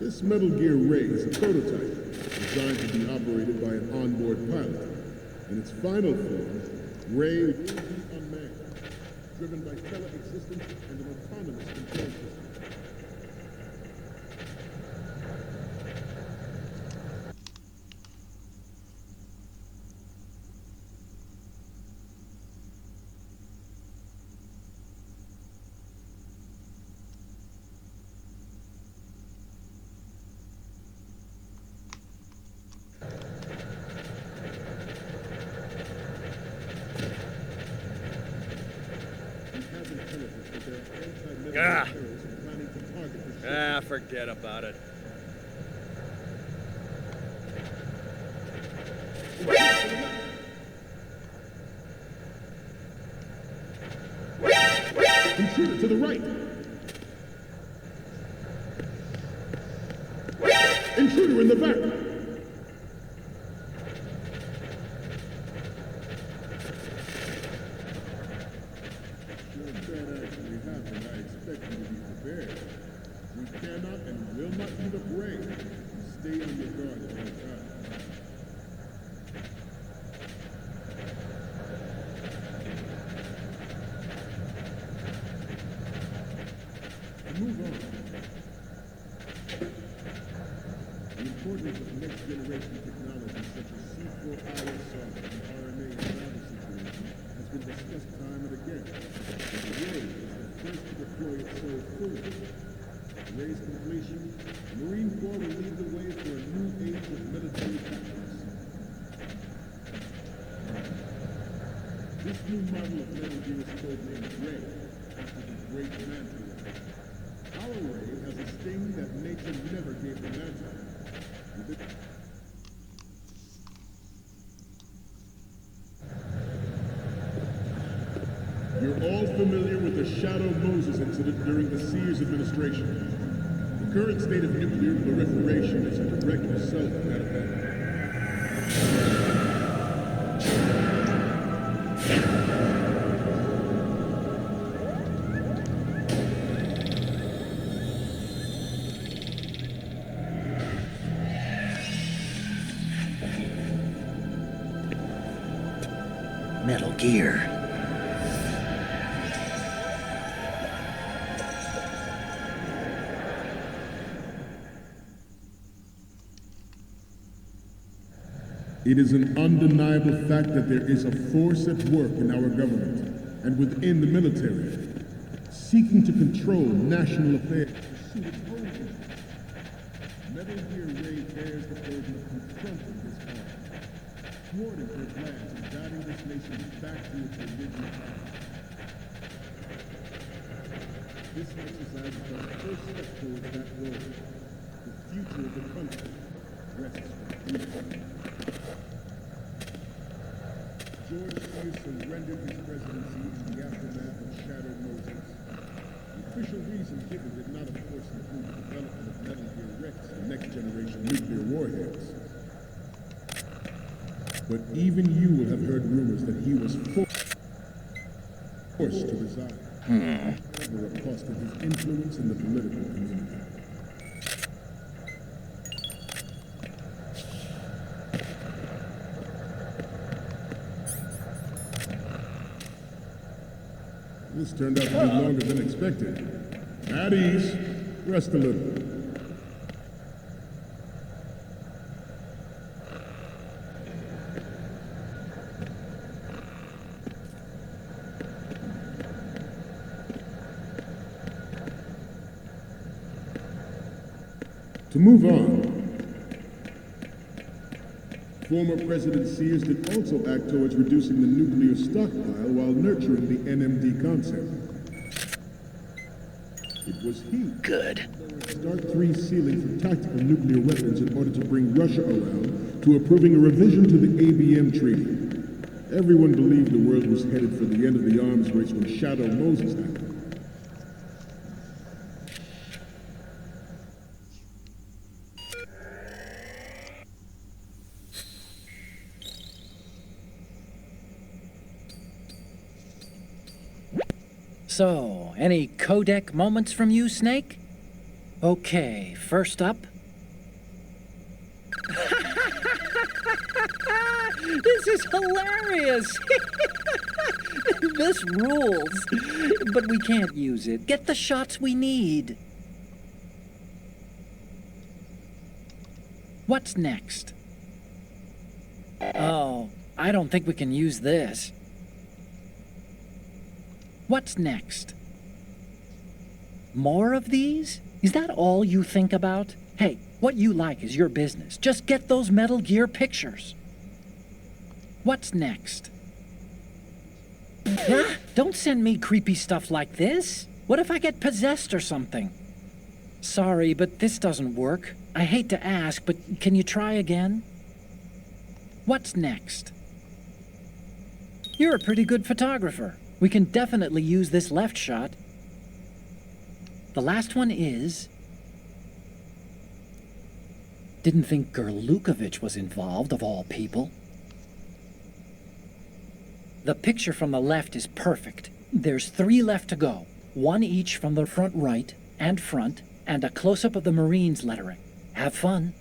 This Metal Gear Ray is a prototype designed to be operated by an onboard pilot. In its final form, Ray will be unmanned, driven by tele-existence and an autonomous control system. Forget about it. Intruder to the right! Intruder in the back! Should that actually happen, I expect you to be prepared. We cannot and will not be afraid. Stay on your guard at all times. Move on. The importance of next-generation technologies such as C4ISR and RNA in battle situations has been discussed time and again. The Ray is the first to deploy it so fully. The Ray's completion, the Marine Corps will lead the way for a new age of military tactics. This new model of Metal Gear is codenamed Ray, after the great mantle. Our Ray has a sting that nature never gave the mantle. You're all familiar with the Shadow Moses incident during the Sears administration. The current state of nuclear proliferation is a direct result of that event. Metal Gear. It is an undeniable fact that there is a force at work in our government and within the military, seeking to control national affairs. Metal Gear Ray bears the burden of confronting this harm, thwarting her plans and guiding this nation back to its original path. This exercise is our first step towards that goal. The future of the country rests with you. George Sears surrendered his presidency in the aftermath of Shadow Moses. The official reason given did not, of course, include the development of Metal Gear Rex and next-generation nuclear warheads. But even you will have heard rumors that he was forced to resign. Or a cost of his influence in the political community. This turned out to be longer than expected. At ease. Rest a little. To move on, former President Sears did also act towards reducing the nuclear stockpile while nurturing the NMD concept. It was he. Good. Start 3 ceiling for tactical nuclear weapons in order to bring Russia around to approving a revision to the ABM treaty. Everyone believed the world was headed for the end of the arms race when Shadow Moses happened. So, any codec moments from you, Snake? Okay, first up. This is hilarious! This rules. But we can't use it. Get the shots we need. What's next? Oh, I don't think we can use this. What's next? More of these? Is that all you think about? Hey, what you like is your business. Just get those Metal Gear pictures. What's next? Huh? Don't send me creepy stuff like this. What if I get possessed or something? Sorry, but this doesn't work. I hate to ask, but can you try again? What's next? You're a pretty good photographer. We can definitely use this left shot. The last one is... Didn't think Gerlukovich was involved, of all people. The picture from the left is perfect. There's 3 left to go. 1 each from the front right and front, and a close-up of the Marines lettering. Have fun.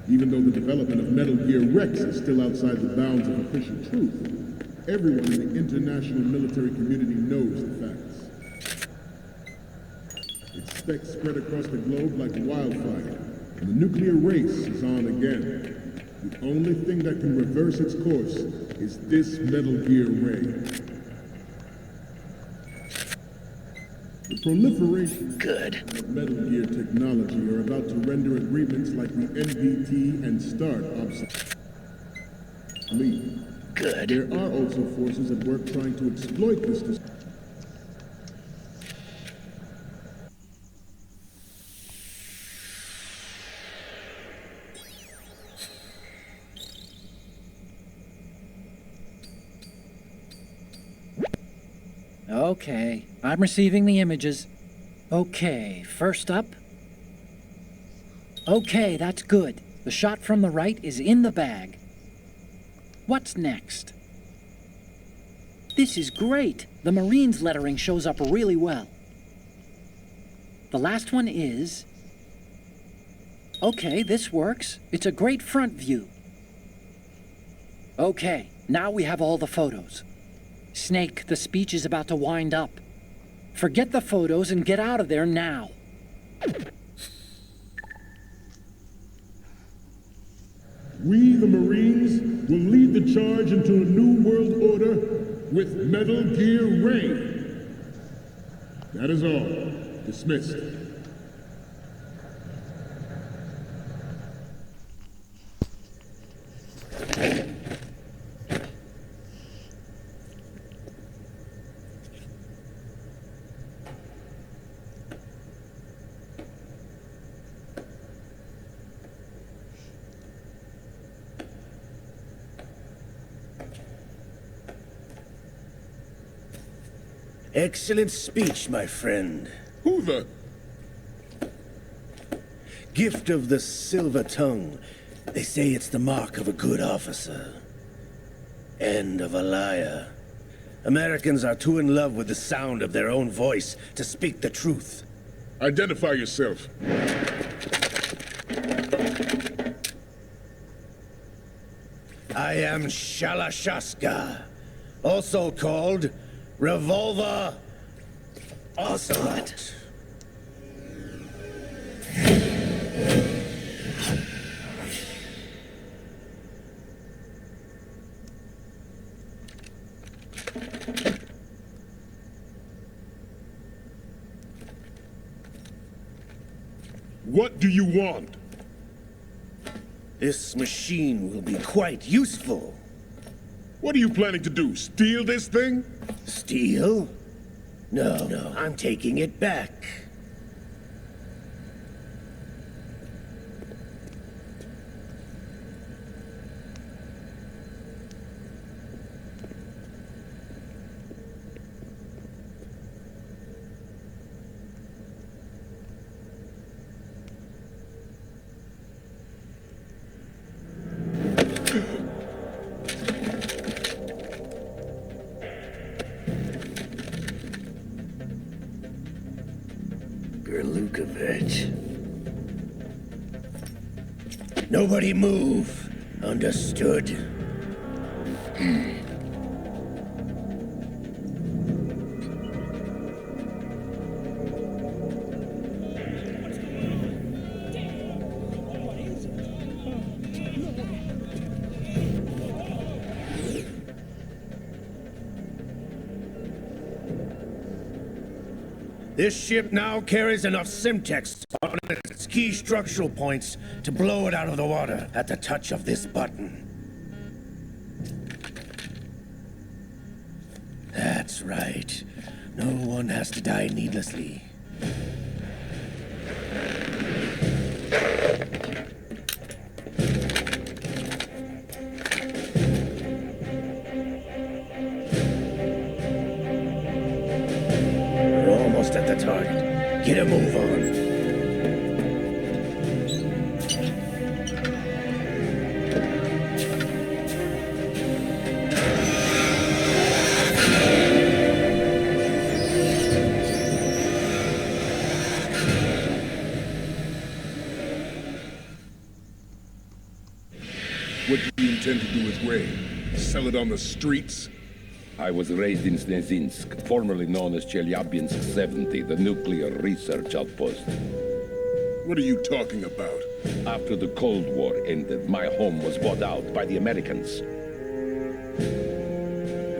Even though the development of Metal Gear Rex is still outside the bounds of official truth, everyone in the international military community knows the facts. Its specs spread across the globe like wildfire, and the nuclear race is on again. The only thing that can reverse its course is this Metal Gear ray. The proliferation of Metal Gear technology are about to render agreements like the NVT and START obsolete. There are also forces at work trying to exploit this. Okay, I'm receiving the images. Okay, first up. Okay, that's good. The shot from the right is in the bag. What's next? This is great. The Marines lettering shows up really well. The last one is... Okay, this works. It's a great front view. Okay, now we have all the photos. Snake, the speech is about to wind up. Forget the photos and get out of there now. We, the Marines, will lead the charge into a new world order with Metal Gear Ray. That is all. Dismissed. Excellent speech, my friend. Who the? Gift of the silver tongue. They say it's the mark of a good officer. And of a liar. Americans are too in love with the sound of their own voice to speak the truth. Identify yourself. I am Shalashaska, also called Revolver Ocelot. What do you want? This machine will be quite useful. What are you planning to do? Steal this thing? Steal? No, I'm taking it back. Gerlukovich. Nobody move. Understood? This ship now carries enough Simtex on its key structural points to blow it out of the water at the touch of this button. That's right. No one has to die needlessly. We're almost at the target. Get a move on. What do you intend to do with Ray? Sell it on the streets? I was raised in Snezinsk, formerly known as Chelyabinsk 70, the nuclear research outpost. What are you talking about? After the Cold War ended, my home was bought out by the Americans.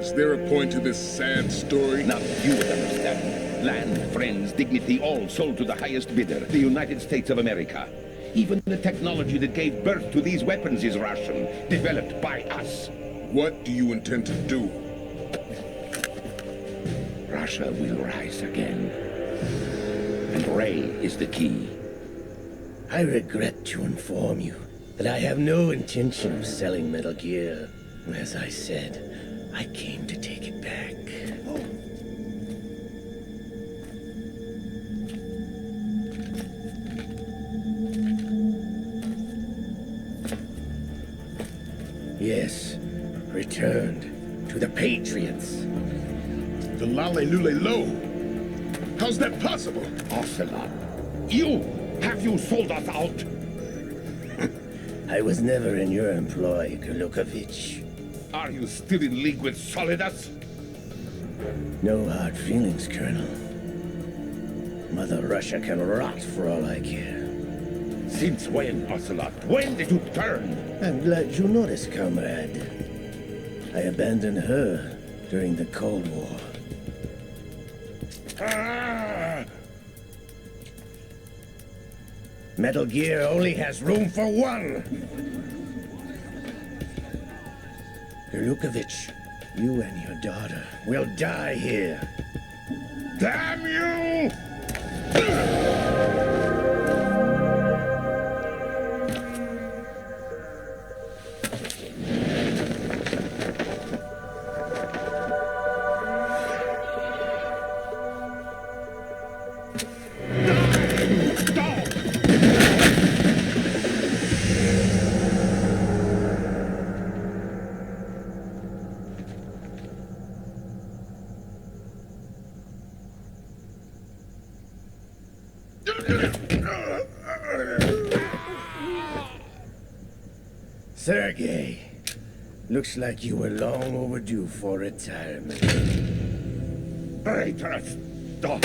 Is there a point to this sad story? Not that you would understand. Land, friends, dignity, all sold to the highest bidder, the United States of America. Even the technology that gave birth to these weapons is Russian, developed by us. What do you intend to do? Russia will rise again. And Ray is the key. I regret to inform you that I have no intention of selling Metal Gear. As I said, I came to take it back. Yes, returned to the Patriots. The Lale Lule Lo? How's that possible? Ocelot, have you sold us out? I was never in your employ, Golukovich. Are you still in league with Solidus? No hard feelings, Colonel. Mother Russia can rot for all I care. Since when, Ocelot? When did you turn? I'm glad you noticed, comrade. I abandoned her during the Cold War. Metal Gear only has room for one! Golukovich, you and your daughter will die here. Damn you! Sergei, looks like you were long overdue for retirement. Traitorous dog!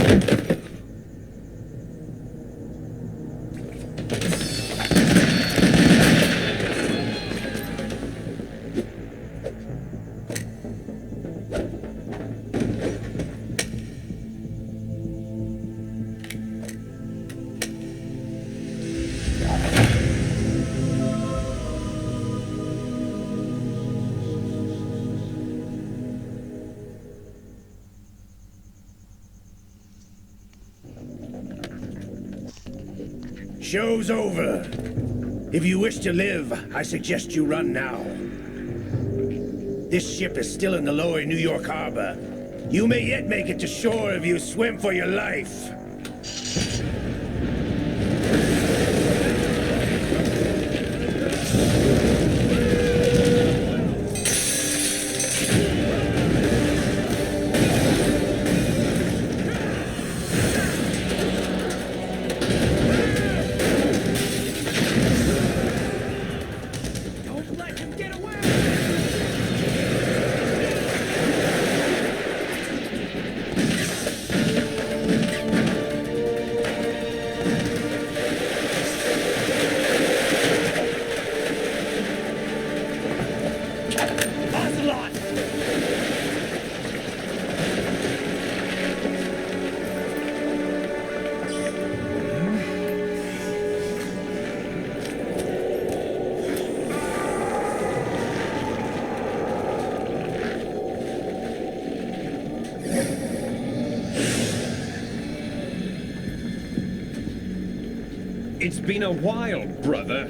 Show's over. If you wish to live, I suggest you run now. This ship is still in the lower New York harbor. You may yet make it to shore if you swim for your life. It's been a while, brother.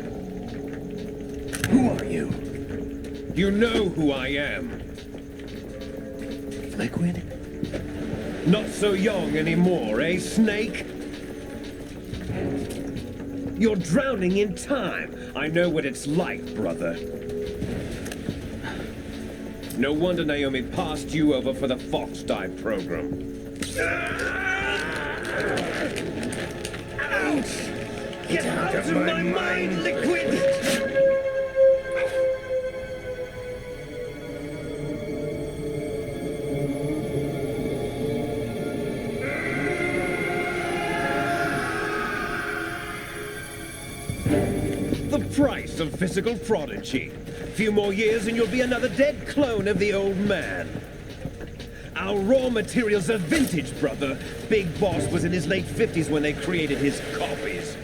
Who are you? You know who I am. Liquid? Not so young anymore, eh, Snake? You're drowning in time. I know what it's like, brother. No wonder Naomi passed you over for the Fox Dive program. Ouch! Get out of my mind, Liquid! The price of physical prodigy. Few more years and you'll be another dead clone of the old man. Our raw materials are vintage, brother. Big Boss was in his late 50s when they created his copies.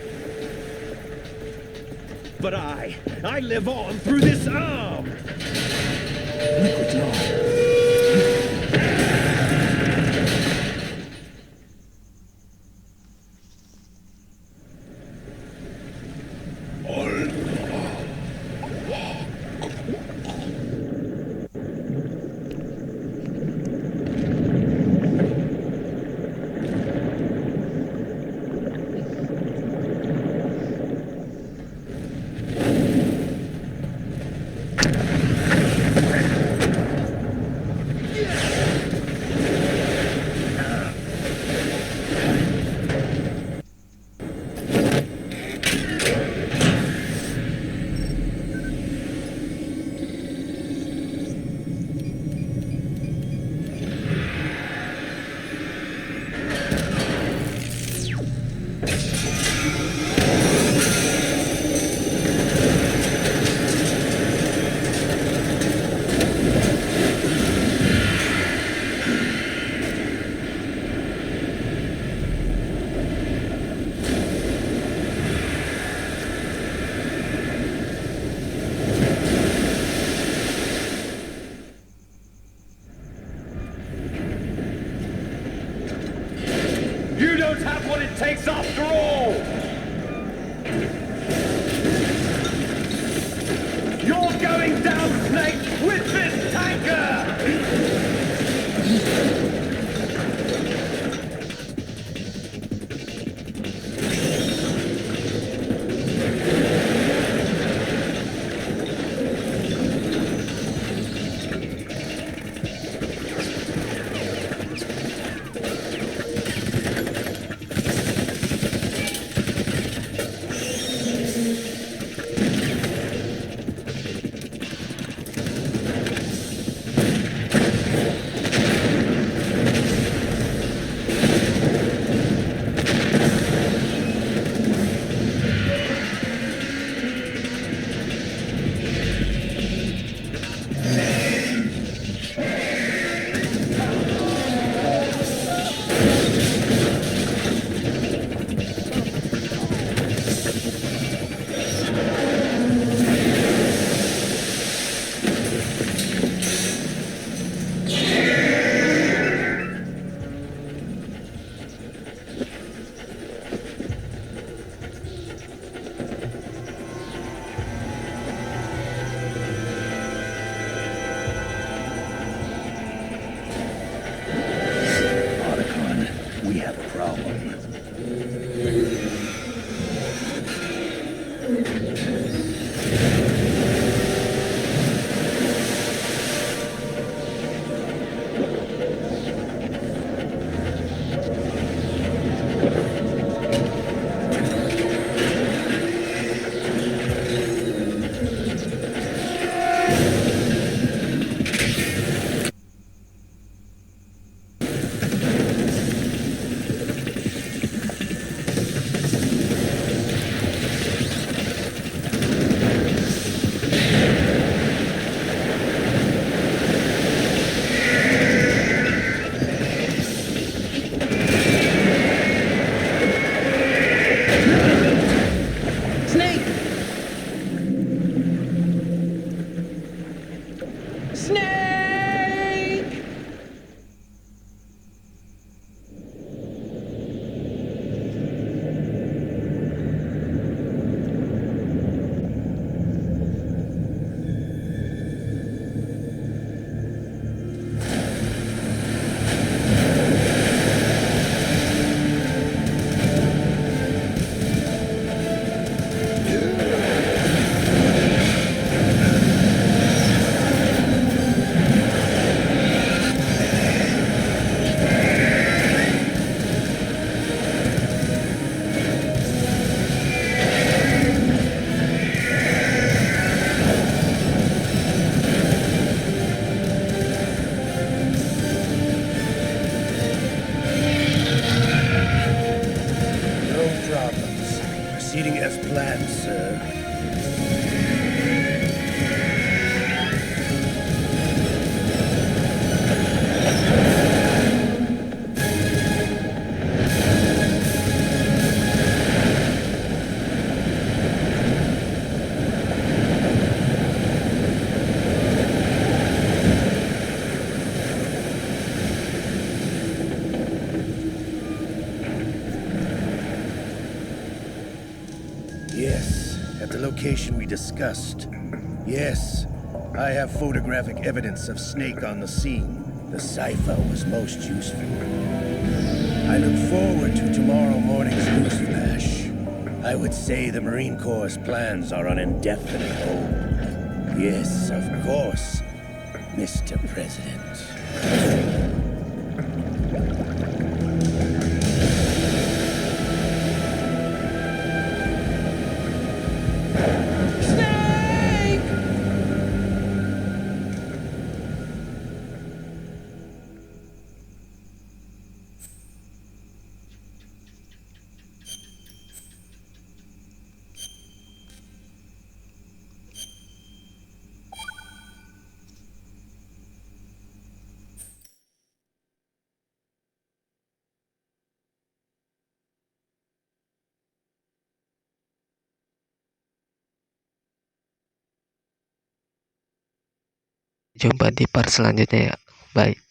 But I live on through this arm! Liquid's on. Takes after all! You're going down, Snake, with this tanker! information we discussed. Yes, I have photographic evidence of Snake on the scene. The cipher was most useful. I look forward to tomorrow morning's news flash. I would say the Marine Corps' plans are on indefinite hold. Yes, of course, Mr. President. Jumpa di part selanjutnya ya. Bye.